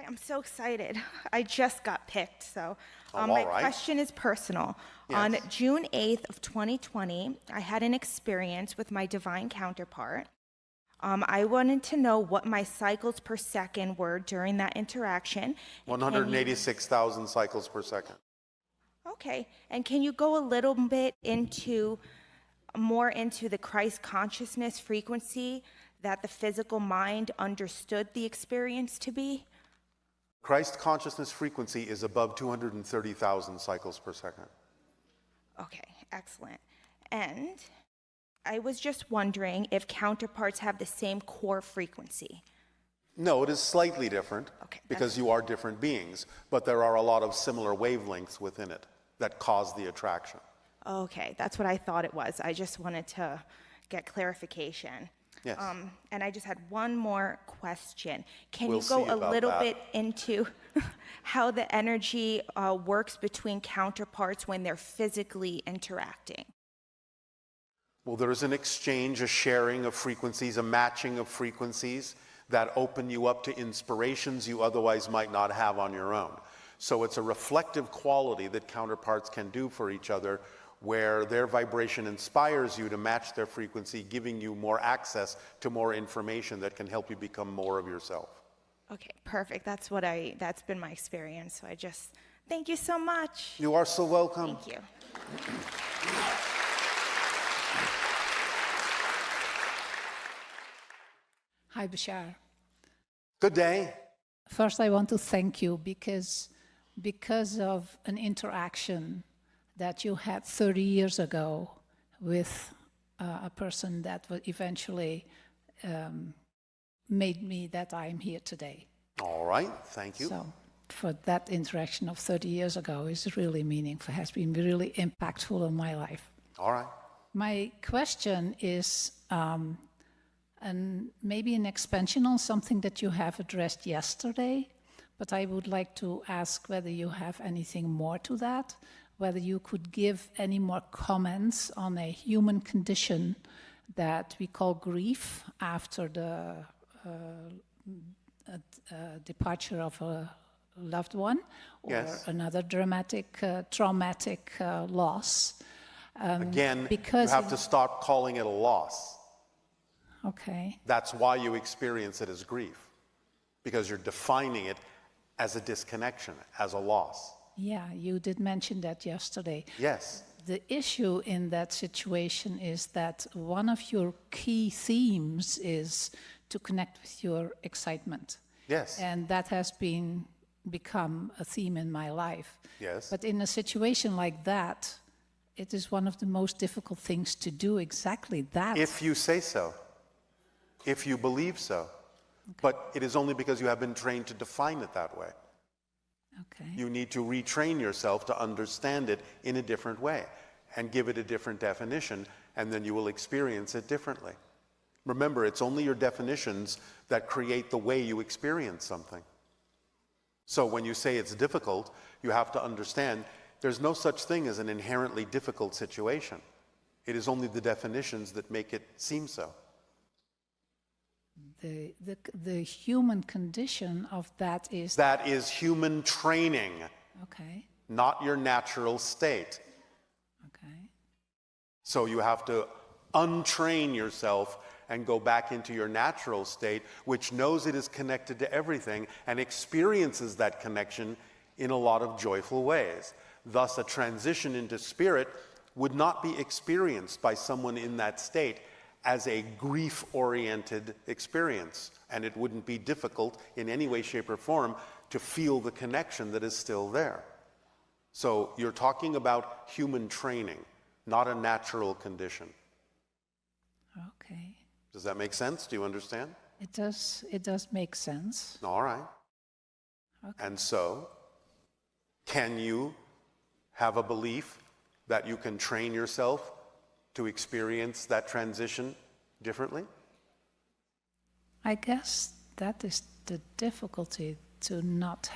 I'm so excited. I just got picked, so Oh, my all right. question is personal. Yes. On June 8th of 2020, I had an experience with my divine counterpart. I wanted to know what my cycles per second were during that interaction. And can you- 186,000 cycles per second. Okay, and can you go a little bit more into the Christ consciousness frequency that the physical mind understood the experience to be? Christ consciousness frequency is above 230,000 cycles per second. Okay, excellent. And I was just wondering if counterparts have the same core frequency. No, it is slightly different Okay, because you are different beings, but there are a lot of similar wavelengths within it that cause the attraction. Okay, that's what I thought it was. I just wanted to get clarification. Yes. And I just had one more question. Can We'll you go see a about little that. bit into how the energy works between counterparts when they're physically interacting? Well, there is an exchange, a sharing of frequencies, a matching of frequencies that open you up to inspirations you otherwise might not have on your own. So it's a reflective quality that counterparts can do for each other, where their vibration inspires you to match their frequency, giving you more access to more information that can help you become more of yourself. Okay, perfect. That's been my experience. So thank you so much. You are so welcome. Thank you. Hi, Bashar. Good day. First, I want to thank you because of an interaction that you had 30 years ago with a person that eventually made me that I am here today. All right, thank you. So for that interaction of 30 years ago is really meaningful, has been really impactful in my life. All right. My question is maybe an expansion on something that you have addressed yesterday, but I would like to ask whether you have anything more to that, whether you could give any more comments on a human condition that we call grief after the departure of a loved one or Yes. another dramatic, traumatic loss. Again, you because have to stop calling it a loss. Okay. That's why you experience it as grief, because you're defining it as a disconnection, as a loss. Yeah, you did mention that yesterday. Yes. The issue in that situation is that one of your key themes is to connect with your excitement. Yes. And that has become a theme in my life. Yes. But in a situation like that, it is one of the most difficult things to do exactly that. If you say so, if you believe so. Okay. But it is only because you have been trained to define it that way. Okay. You need to retrain yourself to understand it in a different way and give it a different definition, and then you will experience it differently. Remember, it's only your definitions that create the way you experience something. So when you say it's difficult, you have to understand there's no such thing as an inherently difficult situation. It is only the definitions that make it seem so. The human condition of that is... That is human training, Okay. not your natural state. Okay. So you have to untrain yourself and go back into your natural state, which knows it is connected to everything and experiences that connection in a lot of joyful ways. Thus, a transition into spirit would not be experienced by someone in that state as a grief-oriented experience, and it wouldn't be difficult in any way, shape, or form to feel the connection that is still there. So you're talking about human training, not a natural condition. Okay. Does that make sense? Do you understand? It does make sense. All right. Okay. And so, can you have a belief that you can train yourself to experience that transition differently? I guess that is the difficulty, to not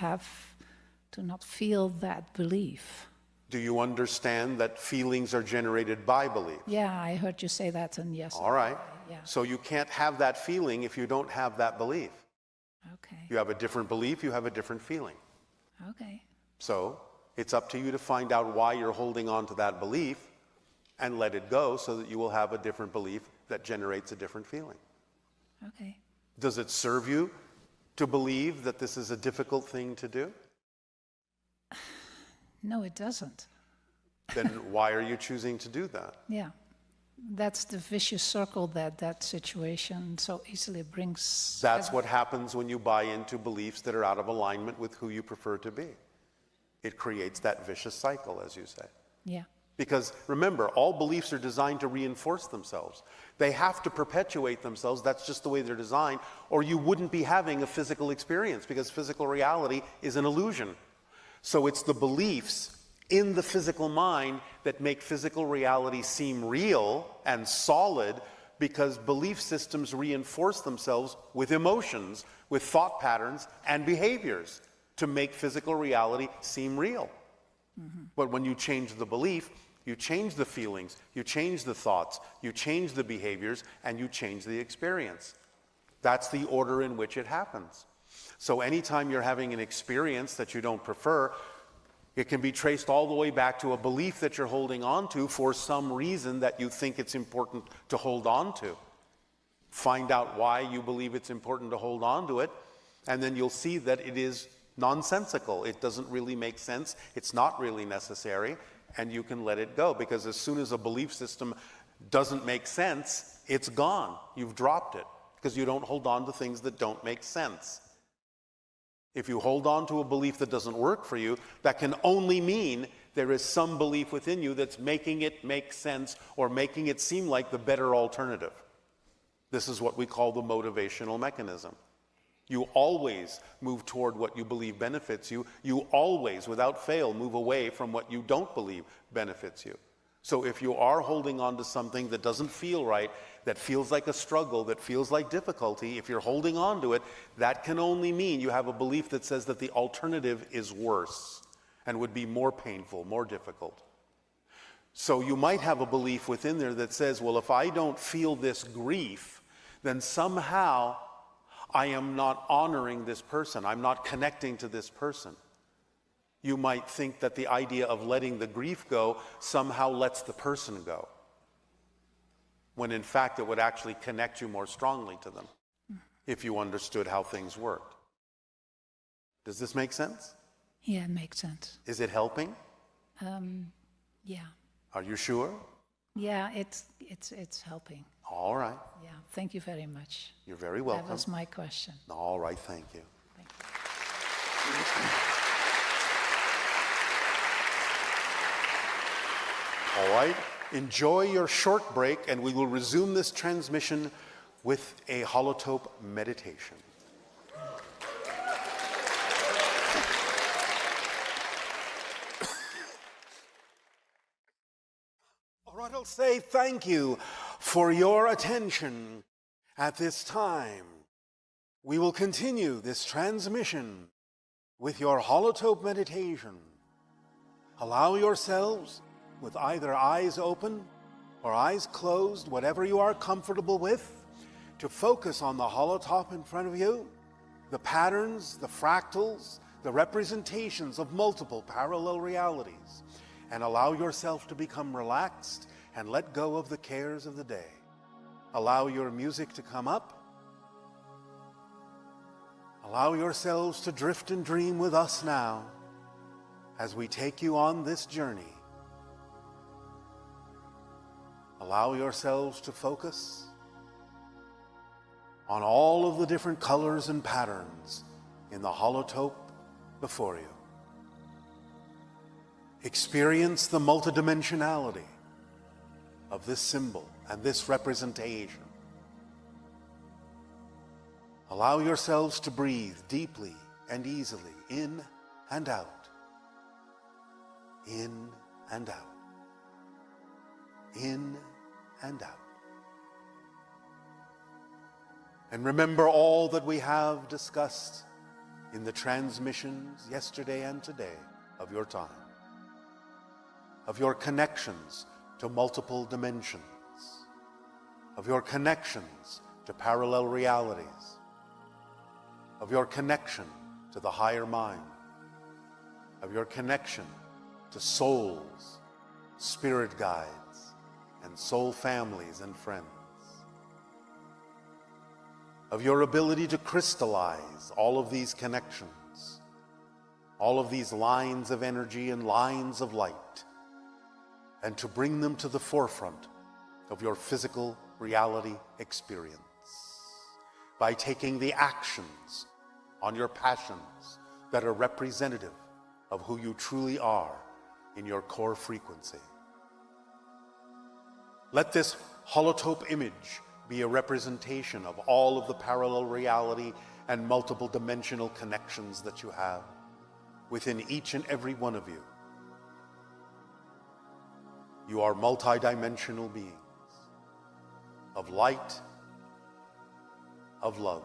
feel that belief. Do you understand that feelings are generated by belief? Yeah, I heard you say that, and yes. All right. Yeah. So you can't have that feeling if you don't have that belief. Okay. You have a different belief, you have a different feeling. Okay. So it's up to you to find out why you're holding on to that belief and let it go so that you will have a different belief that generates a different feeling. Okay. Does it serve you to believe that this is a difficult thing to do? No, it doesn't. Then why are you choosing to do that? Yeah. That's the vicious circle that situation so easily brings. That's what happens when you buy into beliefs that are out of alignment with who you prefer to be. It creates that vicious cycle, as you say. Yeah. Because remember, all beliefs are designed to reinforce themselves. They have to perpetuate themselves. That's just the way they're designed. Or you wouldn't be having a physical experience, because physical reality is an illusion. So it's the beliefs in the physical mind that make physical reality seem real and solid, because belief systems reinforce themselves with emotions, with thought patterns and behaviors to make physical reality seem real. But when you change the belief, you change the feelings, you change the thoughts, you change the behaviors, and you change the experience. That's the order in which it happens. So anytime you're having an experience that you don't prefer, it can be traced all the way back to a belief that you're holding on to for some reason that you think it's important to hold on to. Find out why you believe it's important to hold on to it, and then you'll see that it is nonsensical. It doesn't really make sense. It's not really necessary, and you can let it go, because as soon as a belief system doesn't make sense, it's gone. You've dropped it, because you don't hold on to things that don't make sense. If you hold on to a belief that doesn't work for you, that can only mean there is some belief within you that's making it make sense or making it seem like the better alternative. This is what we call the motivational mechanism. You always move toward what you believe benefits you. You always, without fail, move away from what you don't believe benefits you. So if you are holding on to something that doesn't feel right, that feels like a struggle, that feels like difficulty, if you're holding on to it, that can only mean you have a belief that says that the alternative is worse and would be more painful, more difficult. So you might have a belief within there that says, well, if I don't feel this grief, then somehow I am not honoring this person. I'm not connecting to this person. You might think that the idea of letting the grief go somehow lets the person go, when in fact it would actually connect you more strongly to them if you understood how things worked. Does this make sense? Yeah, it makes sense. Is it helping? Yeah. Are you sure? Yeah, it's helping. All right. Yeah, thank you very much. You're very welcome. That was my question. All right, thank you. Thank you. All right, enjoy your short break, and we will resume this transmission with a holotope meditation. All right, I'll say thank you for your attention at this time. We will continue this transmission with your holotope meditation. Allow yourselves, with either eyes open or eyes closed, whatever you are comfortable with, to focus on the holotope in front of you, the patterns, the fractals, the representations of multiple parallel realities, and allow yourself to become relaxed and let go of the cares of the day. Allow your music to come up. Allow yourselves to drift and dream with us now as we take you on this journey. Allow yourselves to focus on all of the different colors and patterns in the holotope before you. Experience the multidimensionality of this symbol and this representation. Allow yourselves to breathe deeply and easily in and out, in and out, in and out. And remember all that we have discussed in the transmissions yesterday and today of your time, of your connections to multiple dimensions, of your connections to parallel realities, of your connection to the higher mind, of your connection to souls, spirit guides, and soul families and friends, of your ability to crystallize all of these connections, all of these lines of energy and lines of light, and to bring them to the forefront of your physical reality experience by taking the actions on your passions that are representative of who you truly are in your core frequency. Let this holotope image be a representation of all of the parallel reality and multiple dimensional connections that you have within each and every one of you. You are multidimensional beings of light, of love,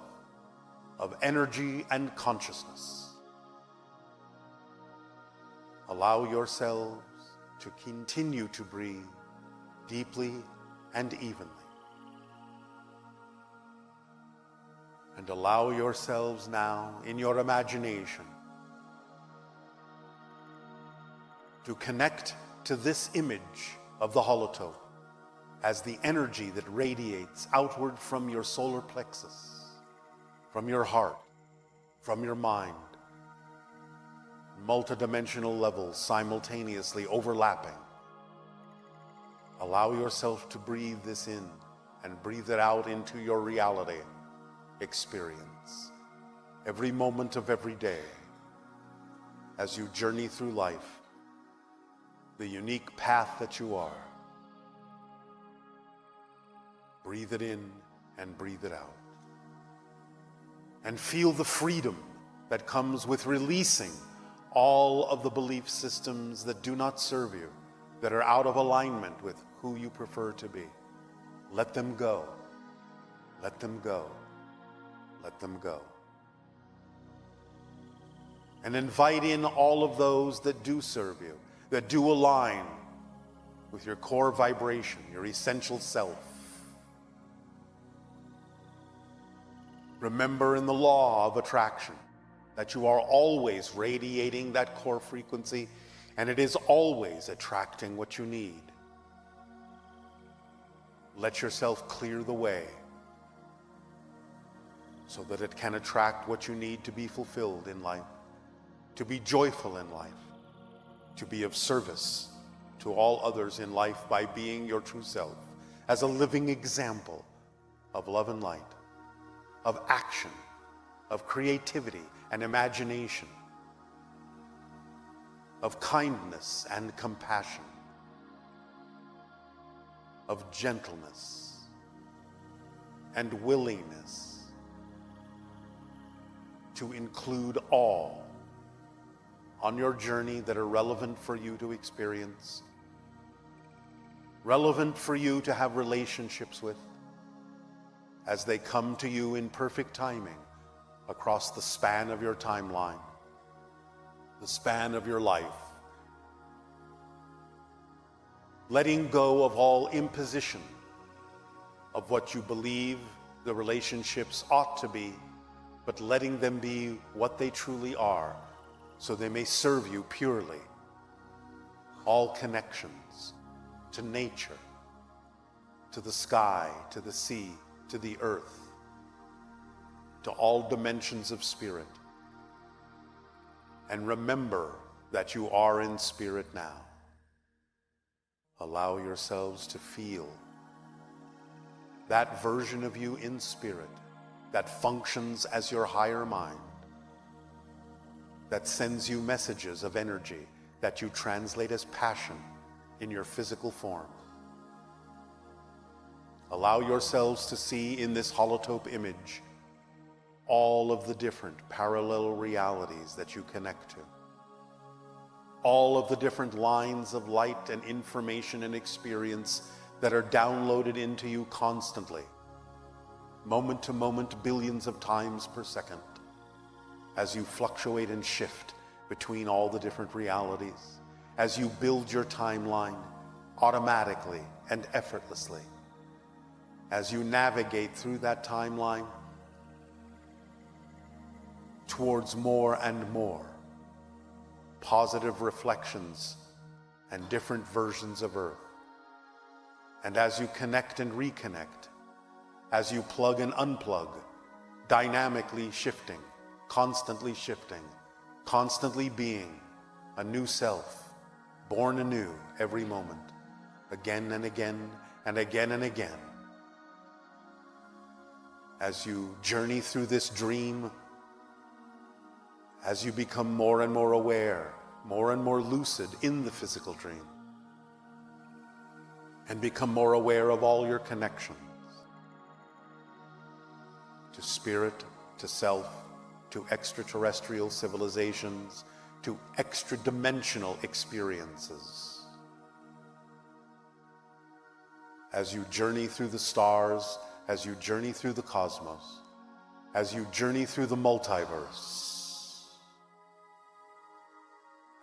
of energy and consciousness. Allow yourselves to continue to breathe deeply and evenly. And allow yourselves now, in your imagination, to connect to this image of the holotope as the energy that radiates outward from your solar plexus, from your heart, from your mind, multidimensional levels simultaneously overlapping. Allow yourself to breathe this in and breathe it out into your reality experience every moment of every day as you journey through life, the unique path that you are. Breathe it in and breathe it out. And feel the freedom that comes with releasing all of the belief systems that do not serve you, that are out of alignment with who you prefer to be. Let them go. Let them go. Let them go. And invite in all of those that do serve you, that do align with your core vibration, your essential self. Remember in the law of attraction that you are always radiating that core frequency, and it is always attracting what you need. Let yourself clear the way so that it can attract what you need to be fulfilled in life, to be joyful in life, to be of service to all others in life by being your true self, as a living example of love and light, of action, of creativity and imagination, of kindness and compassion, of gentleness and willingness to include all on your journey that are relevant for you to experience, relevant for you to have relationships with, as they come to you in perfect timing across the span of your timeline, the span of your life. Letting go of all imposition of what you believe the relationships ought to be, but letting them be what they truly are, so they may serve you purely. All connections to nature, to the sky, to the sea, to the earth, to all dimensions of spirit. And remember that you are in spirit now. Allow yourselves to feel that version of you in spirit that functions as your higher mind, that sends you messages of energy that you translate as passion in your physical form. Allow yourselves to see in this holotope image all of the different parallel realities that you connect to, all of the different lines of light and information and experience that are downloaded into you constantly, moment to moment, billions of times per second, as you fluctuate and shift between all the different realities, as you build your timeline automatically and effortlessly, as you navigate through that timeline. towards more and more positive reflections and different versions of Earth. And as you connect and reconnect, as you plug and unplug, dynamically shifting, constantly being a new self, born anew every moment, again and again and again and again. As you journey through this dream, as you become more and more aware, more and more lucid in the physical dream, and become more aware of all your connections to spirit, to self, to extraterrestrial civilizations, to extra-dimensional experiences. As you journey through the stars, as you journey through the cosmos, as you journey through the multiverse,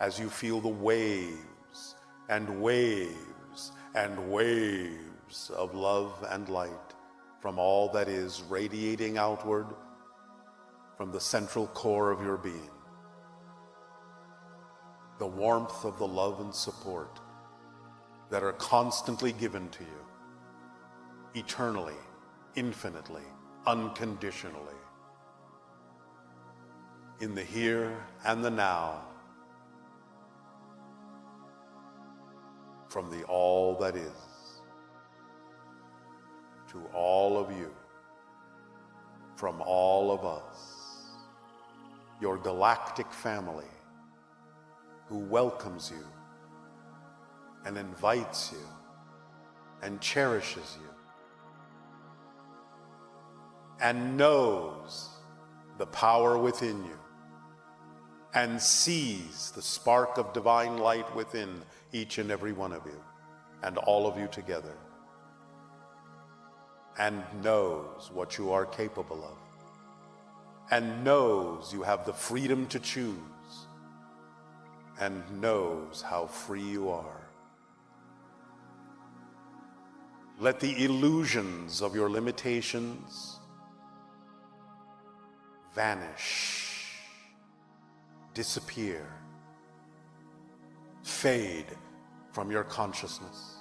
as you feel the waves and waves and waves of love and light from all that is radiating outward from the central core of your being. The warmth of the love and support that are constantly given to you, eternally, infinitely, unconditionally, in the here and the now, from the all that is, to all of you, from all of us, your galactic family, who welcomes you and invites you and cherishes you and knows the power within you and sees the spark of divine light within each and every one of you and all of you together, and knows what you are capable of, and knows you have the freedom to choose, and knows how free you are. Let the illusions of your limitations vanish, disappear, fade from your consciousness,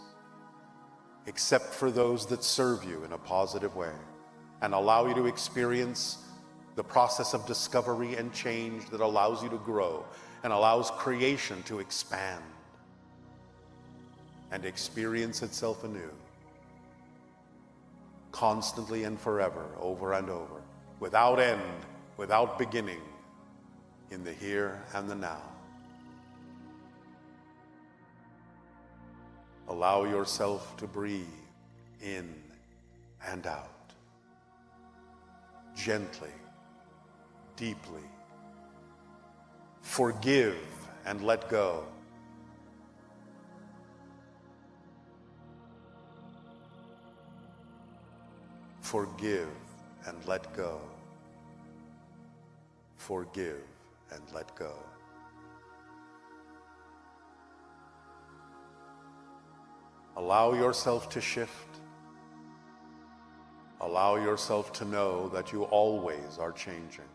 except for those that serve you in a positive way and allow you to experience the process of discovery and change that allows you to grow and allows creation to expand and experience itself anew, constantly and forever, over and over, without end, without beginning, in the here and the now. Allow yourself to breathe in and out, gently, deeply. Forgive and let go. Forgive and let go. Forgive and let go. Allow yourself to shift. Allow yourself to know that you always are changing,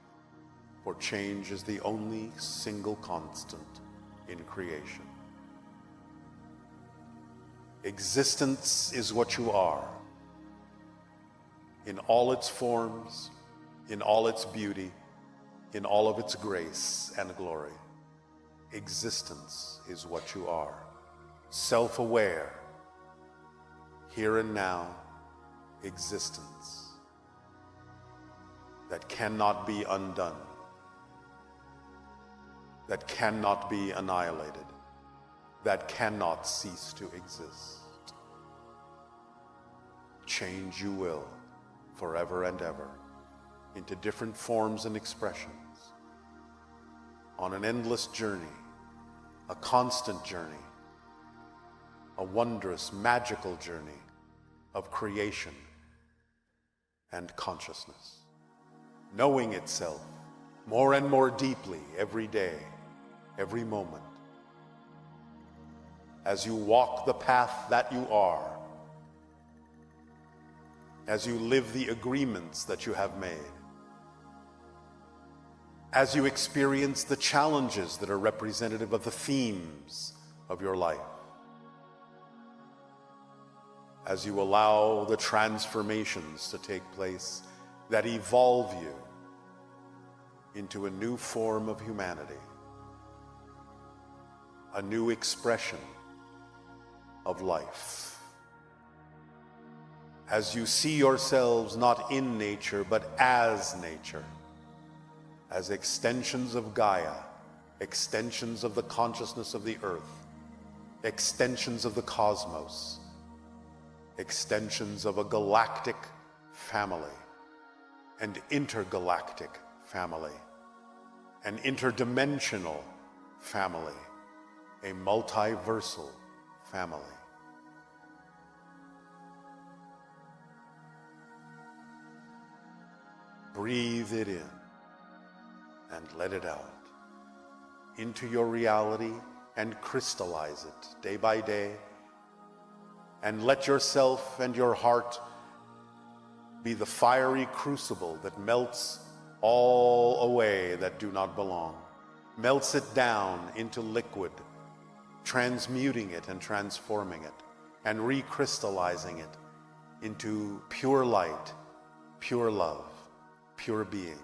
for change is the only single constant in creation. Existence is what you are, in all its forms, in all its beauty, in all of its grace and glory. Existence is what you are, self-aware, here and now, existence that cannot be undone, that cannot be annihilated, that cannot cease to exist. Change you will, forever and ever, into different forms and expressions, on an endless journey, a constant journey, a wondrous, magical journey of creation and consciousness, knowing itself more and more deeply every day, every moment. As you walk the path that you are, as you live the agreements that you have made, as you experience the challenges that are representative of the themes of your life, as you allow the transformations to take place that evolve you into a new form of humanity, a new expression of life. As you see yourselves not in nature, but as nature, as extensions of Gaia, extensions of the consciousness of the earth, extensions of the cosmos, extensions of a galactic family, an intergalactic family, an interdimensional family, a multiversal family. Breathe it in and let it out into your reality and crystallize it day by day, and let yourself and your heart be the fiery crucible that melts all away that do not belong, melts it down into liquid, transmuting it and transforming it and recrystallizing it into pure light, pure love, pure being.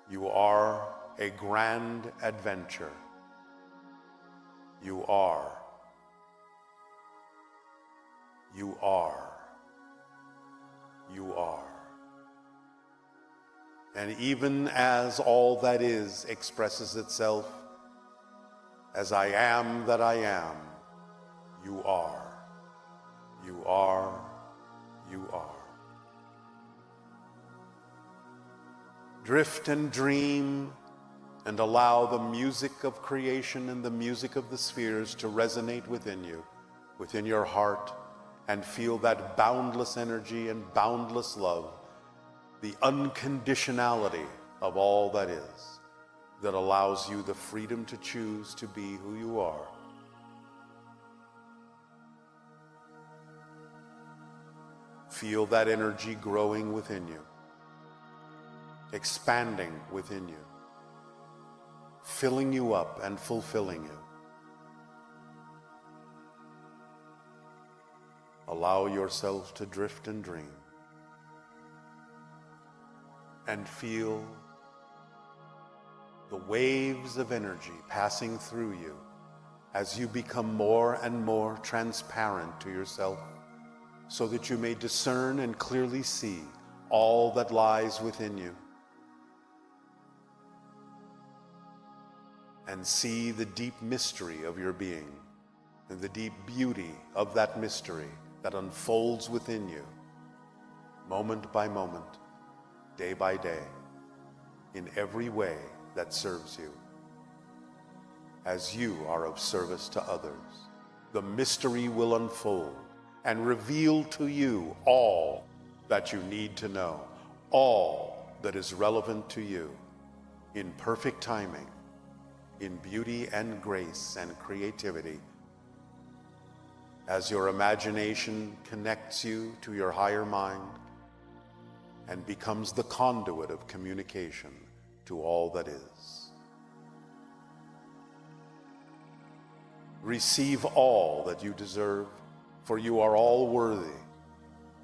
You are a grand adventure. You are. You are. You are. And even as all that is expresses itself as I am that I am, you are. You are. You are. Drift and dream and allow the music of creation and the music of the spheres to resonate within you, within your heart, and feel that boundless energy and boundless love, the unconditionality of all that is, that allows you the freedom to choose to be who you are. Feel that energy growing within you, expanding within you, filling you up and fulfilling you. Allow yourself to drift and dream and feel the waves of energy passing through you as you become more and more transparent to yourself, so that you may discern and clearly see all that lies within you, and see the deep mystery of your being and the deep beauty of that mystery that unfolds within you, moment by moment, day by day, in every way that serves you, as you are of service to others. The mystery will unfold and reveal to you all that you need to know, all that is relevant to you, in perfect timing, in beauty and grace and creativity, as your imagination connects you to your higher mind and becomes the conduit of communication to all that is. Receive all that you deserve, for you are all worthy.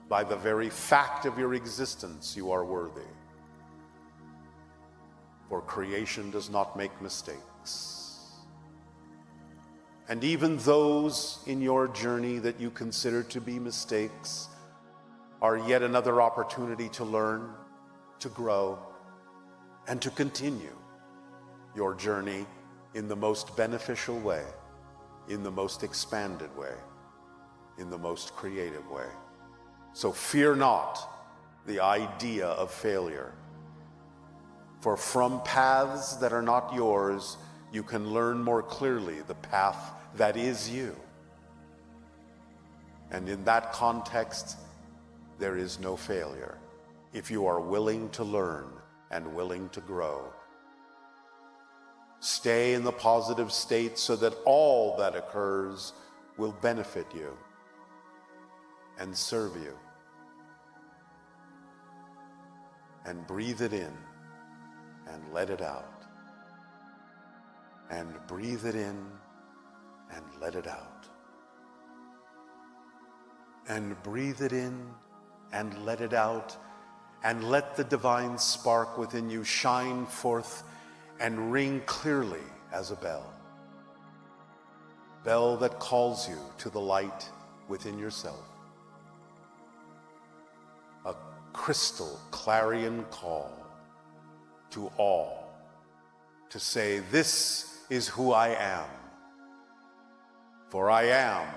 By the very fact of your existence, you are worthy. For creation does not make mistakes. And even those in your journey that you consider to be mistakes are yet another opportunity to learn, to grow, and to continue your journey in the most beneficial way, in the most expanded way, in the most creative way. So fear not the idea of failure, for from paths that are not yours, you can learn more clearly the path that is you. And in that context, there is no failure if you are willing to learn and willing to grow. Stay in the positive state so that all that occurs will benefit you and serve you. And breathe it in and let it out. And breathe it in and let it out. And breathe it in and let it out. And let the divine spark within you shine forth and ring clearly as a bell. Bell that calls you to the light within yourself. A crystal clarion call to all to say, this is who I am, for I am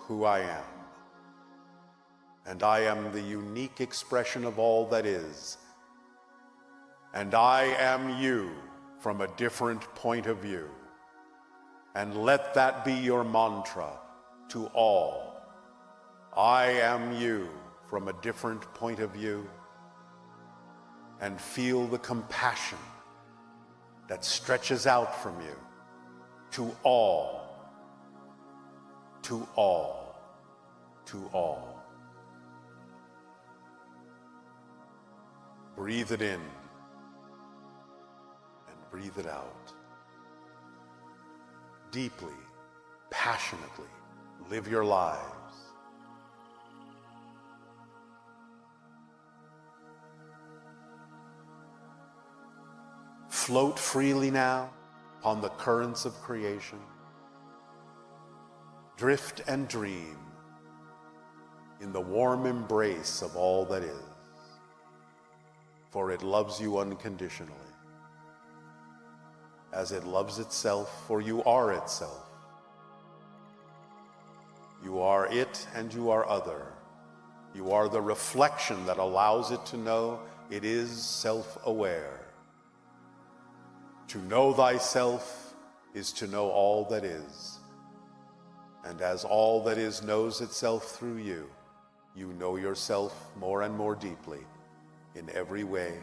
who I am, and I am the unique expression of all that is, and I am you from a different point of view. And let that be your mantra to all. I am you from a different point of view. And feel the compassion that stretches out from you to all, to all, to all. Breathe it in and breathe it out. Deeply, passionately, live your lives. Float freely now on the currents of creation. Drift and dream in the warm embrace of all that is, for it loves you unconditionally, as it loves itself, for you are itself. You are it and you are other. You are the reflection that allows it to know it is self-aware. To know thyself is to know all that is. And as all that is knows itself through you, you know yourself more and more deeply in every way,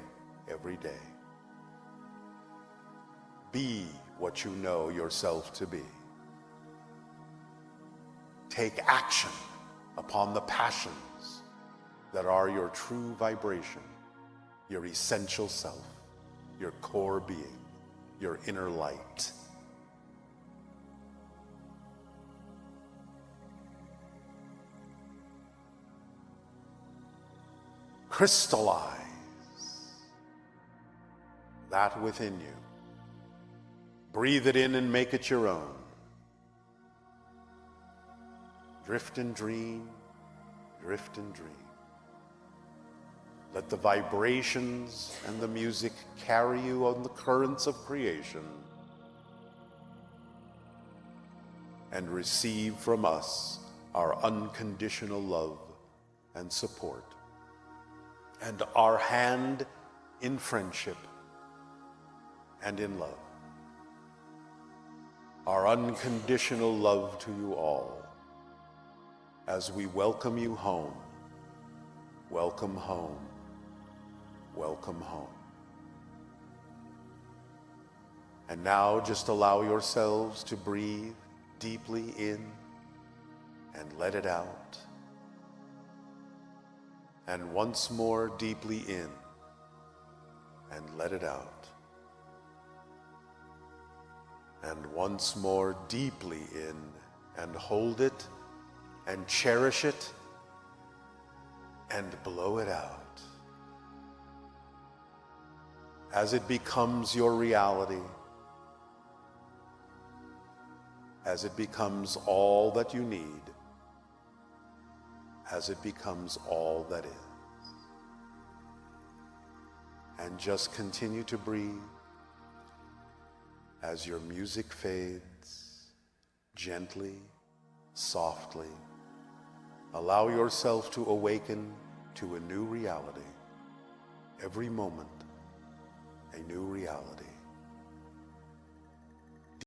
every day. Be what you know yourself to be. Take action upon the passions that are your true vibration, your essential self, your core being, your inner light. Crystallize that within you. Breathe it in and make it your own. Drift and dream, drift and dream. Let the vibrations and the music carry you on the currents of creation and receive from us our unconditional love and support and our hand in friendship and in love. Our unconditional love to you all as we welcome you home. Welcome home. Welcome home. And now just allow yourselves to breathe deeply in and let it out. And once more deeply in and let it out. And once more deeply in and hold it and cherish it and blow it out. As it becomes your reality, as it becomes all that you need, as it becomes all that is. And just continue to breathe as your music fades, gently, softly. Allow yourself to awaken to a new reality. Every moment, a new reality.